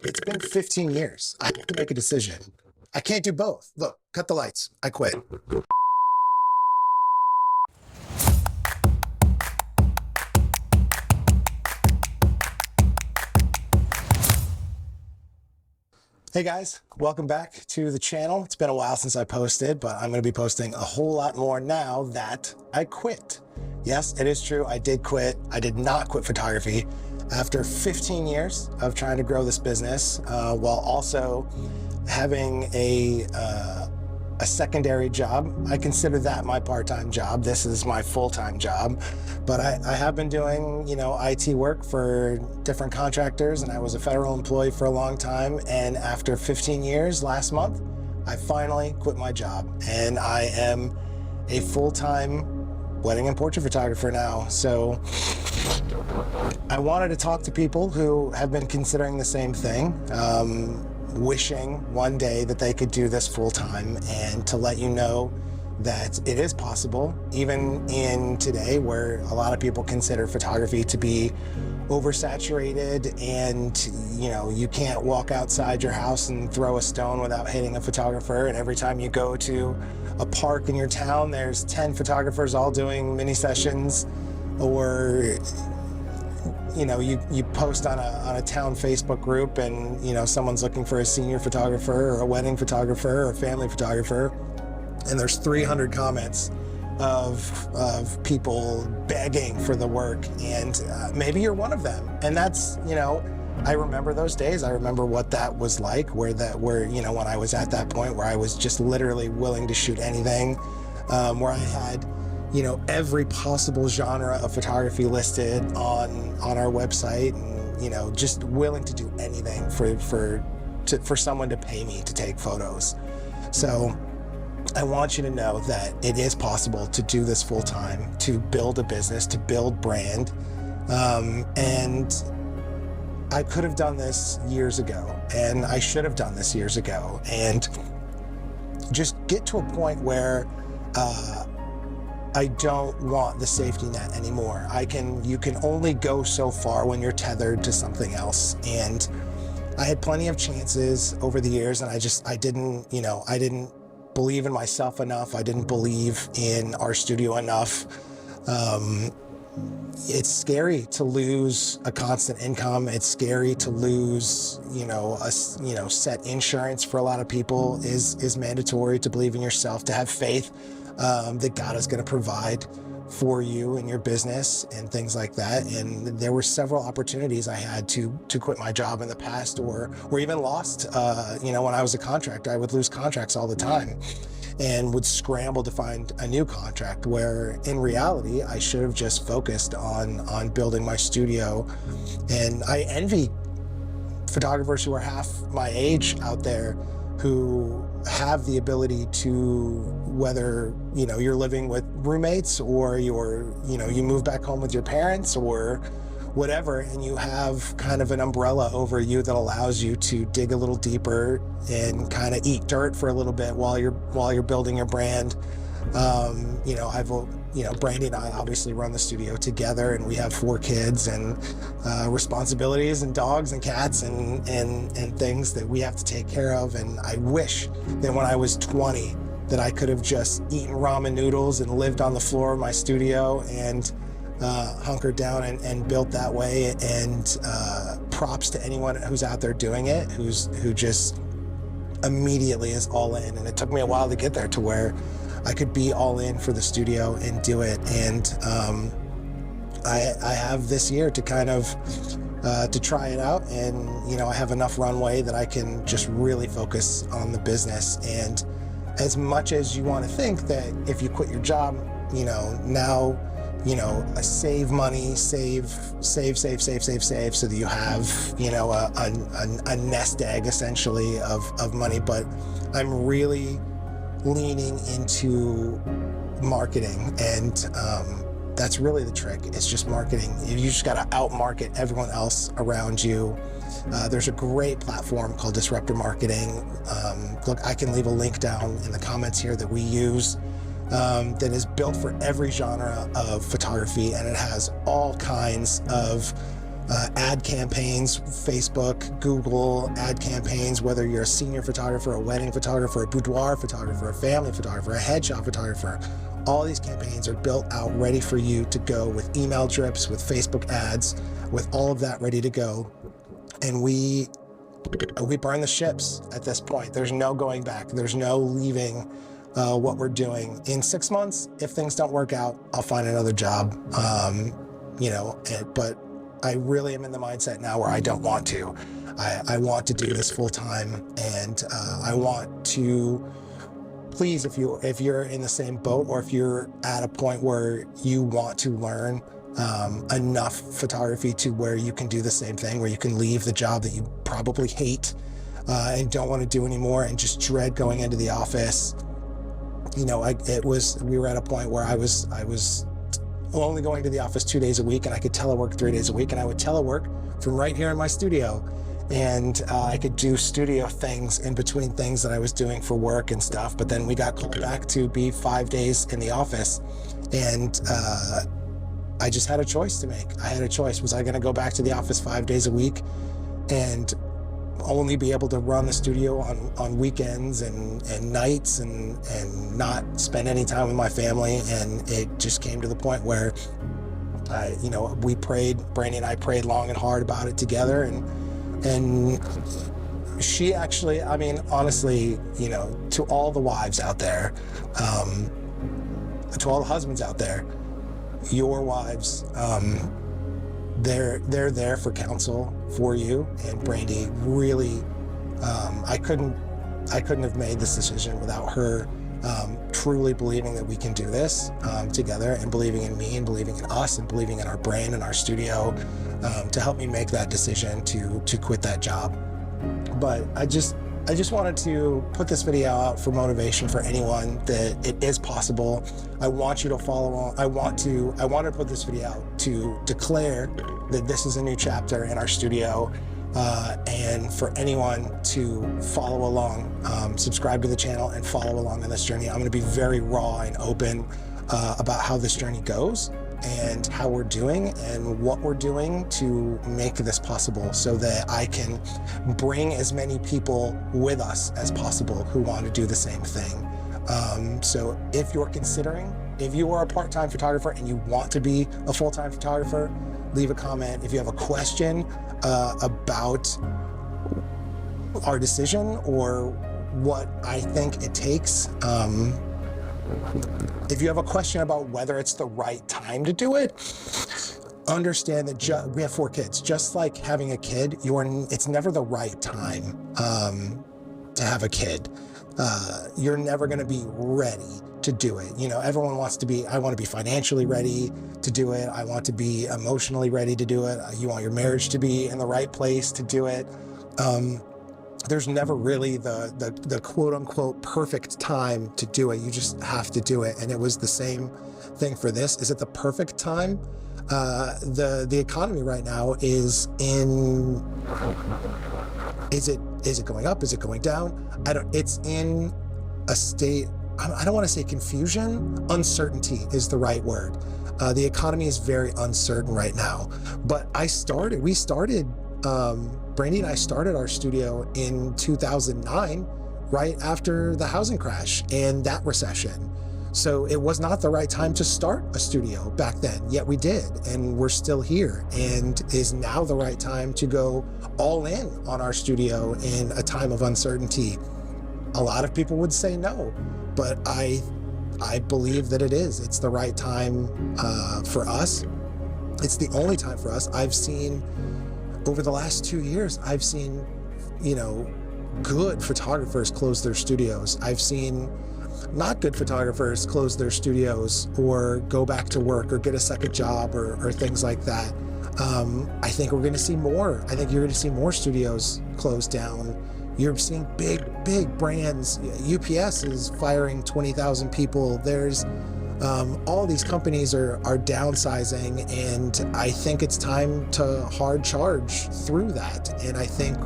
It's been 15 years. I have to make a decision. I can't do both. Look, cut the lights. I quit. Hey guys, welcome back to the channel. It's been a while since I posted, but I'm going to be posting a whole lot more now that I quit. Yes, it is true. I did quit. I did not quit photography after 15 years of trying to grow this business, while also having a secondary job. I consider that my part-time job. This is my full-time job, but I have been doing, IT work for different contractors, and I was a federal employee for a long time. And after 15 years, last month, I finally quit my job, and I am a full-time wedding and portrait photographer now. So I wanted to talk to people who have been considering the same thing, wishing one day that they could do this full time, and to let you know that it is possible, even in today where a lot of people consider photography to be oversaturated, and you can't walk outside your house and throw a stone without hitting a photographer, and every time you go to a park in your town there's 10 photographers all doing mini sessions, or you post on a town Facebook group and someone's looking for a senior photographer or a wedding photographer or a family photographer, and there's 300 comments of people begging for the work, and maybe you're one of them. And that's, I remember those days. I remember what that was like, where when I was at that point where I was just literally willing to shoot anything, where I had every possible genre of photography listed on our website, and just willing to do anything for someone to pay me to take photos. So I want you to know that it is possible to do this full time, to build a business, to build brand, and I could have done this years ago, and I should have done this years ago, and just get to a point where I don't want the safety net anymore. You can only go so far when you're tethered to something else. And I had plenty of chances over the years, and I didn't believe in myself enough. I didn't believe in our studio enough. It's scary to lose a constant income. It's scary to lose, set insurance for a lot of people is mandatory, to believe in yourself, to have faith that God is going to provide for you and your business and things like that. And there were several opportunities I had to quit my job in the past, or even lost. When I was a contractor, I would lose contracts all the time and would scramble to find a new contract, where in reality I should have just focused on building my studio. And I envy photographers who are half my age out there, who have the ability to, whether you're living with roommates, or you move back home with your parents or whatever, and you have kind of an umbrella over you that allows you to dig a little deeper and kind of eat dirt for a little bit while you're building your brand. Brandy and I obviously run the studio together, and we have 4 kids and responsibilities, and dogs and cats and things that we have to take care of. And I wish that when I was 20 that I could have just eaten ramen noodles and lived on the floor of my studio and hunkered down and built that way. And props to anyone who's out there doing it, who just immediately is all in. And it took me a while to get there to where I could be all in for the studio and do it. And I have this year to kind of to try it out, and I have enough runway that I can just really focus on the business. And as much as you want to think that if you quit your job, now save money, save so that you have a nest egg essentially of money, but I'm really leaning into marketing, and that's really the trick. It's just marketing. You just got to outmarket everyone else around you. There's a great platform called Disruptor Marketing. Look, I can leave a link down in the comments here that we use, that is built for every genre of photography, and it has all kinds of ad campaigns, Facebook, Google ad campaigns, whether you're a senior photographer, a wedding photographer, a boudoir photographer, a family photographer, a headshot photographer. All these campaigns are built out ready for you to go with email drips, with Facebook ads, with all of that ready to go. And we burn the ships at this point. There's no going back. There's no leaving what we're doing. In 6 months, if things don't work out, I'll find another job. But I really am in the mindset now where I don't want to. I want to do this full time, and I want to. Please, if you're in the same boat, or if you're at a point where you want to learn enough photography to where you can do the same thing, where you can leave the job that you probably hate and don't want to do anymore, and just dread going into the office. We were at a point where I was only going to the office 2 days a week, and I could telework 3 days a week, and I would telework from right here in my studio. And I could do studio things in between things that I was doing for work and stuff. But then we got called back to be 5 days in the office. And I just had a choice to make. I had a choice. Was I going to go back to the office 5 days a week and only be able to run the studio on weekends and nights and not spend any time with my family? And it just came to the point where we prayed, Brandy and I prayed long and hard about it together. And she actually, I mean, honestly, to all the wives out there, to all the husbands out there, your wives, they're there for counsel for you. And Brandy really, I couldn't have made this decision without her truly believing that we can do this together, and believing in me, and believing in us, and believing in our brand and our studio, to help me make that decision to quit that job. But I just wanted to put this video out for motivation for anyone that it is possible. I want you to follow on. I wanted to put this video out to declare that this is a new chapter in our studio, and for anyone to follow along, subscribe to the channel and follow along on this journey. I'm going to be very raw and open about how this journey goes, and how we're doing, and what we're doing to make this possible, so that I can bring as many people with us as possible who want to do the same thing. So if you are a part-time photographer and you want to be a full-time photographer, leave a comment. If you have a question about our decision or what I think it takes, if you have a question about whether it's the right time to do it, understand that we have 4 kids. Just like having a kid, it's never the right time to have a kid. You're never going to be ready to do it. Everyone wants to be, I want to be financially ready to do it. I want to be emotionally ready to do it. You want your marriage to be in the right place to do it. There's never really the quote unquote perfect time to do it. You just have to do it. And it was the same thing for this. Is it the perfect time? The economy right now is it going up? Is it going down? It's in a state, I don't want to say confusion. Uncertainty is the right word. The economy is very uncertain right now. But Brandy and I started our studio in 2009, right after the housing crash and that recession. So it was not the right time to start a studio back then, yet we did, and we're still here. And is now the right time to go all in on our studio in a time of uncertainty? A lot of people would say no, but I believe that it is. It's the right time for us. It's the only time for us. I've seen, over the last 2 years, I've seen, good photographers close their studios. I've seen not good photographers close their studios or go back to work or get a second job or things like that. I think we're going to see more. I think you're going to see more studios close down. You're seeing big brands. UPS is firing 20,000 people. There's all these companies are downsizing, and I think it's time to hard charge through that. And I think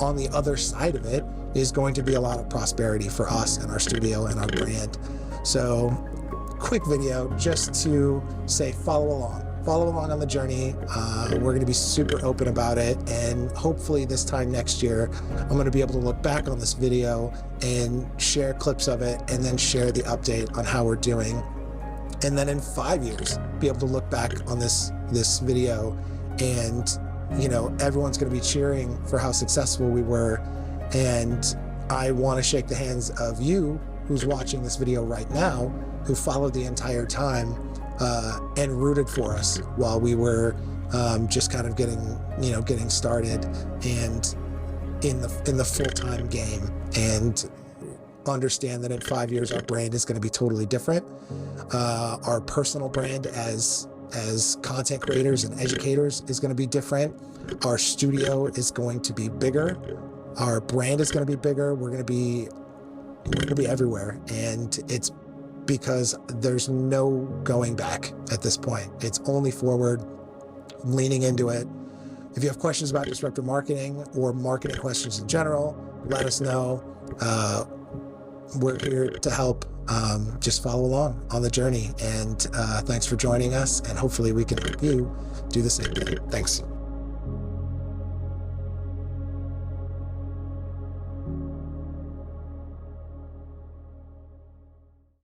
on the other side of it is going to be a lot of prosperity for us and our studio and our brand. So quick video just to say follow follow along on the journey. We're going to be super open about it, and hopefully this time next year I'm going to be able to look back on this video and share clips of it, and then share the update on how we're doing, and then in 5 years be able to look back on this video, and everyone's going to be cheering for how successful we were. And I want to shake the hands of you who's watching this video right now, who followed the entire time and rooted for us while we were just kind of getting started and in the full-time game, and understand that in 5 years our brand is going to be totally different. Our personal brand as content creators and educators is going to be different. Our studio is going to be bigger. Our brand is going to be bigger. We're going to be everywhere, and it's because there's no going back at this point. It's only forward. I'm leaning into it. If you have questions about disruptive marketing or marketing questions in general, let us know. We're here to help. Just follow along on the journey, and thanks for joining us, and hopefully we can help you do the same thing. Thanks.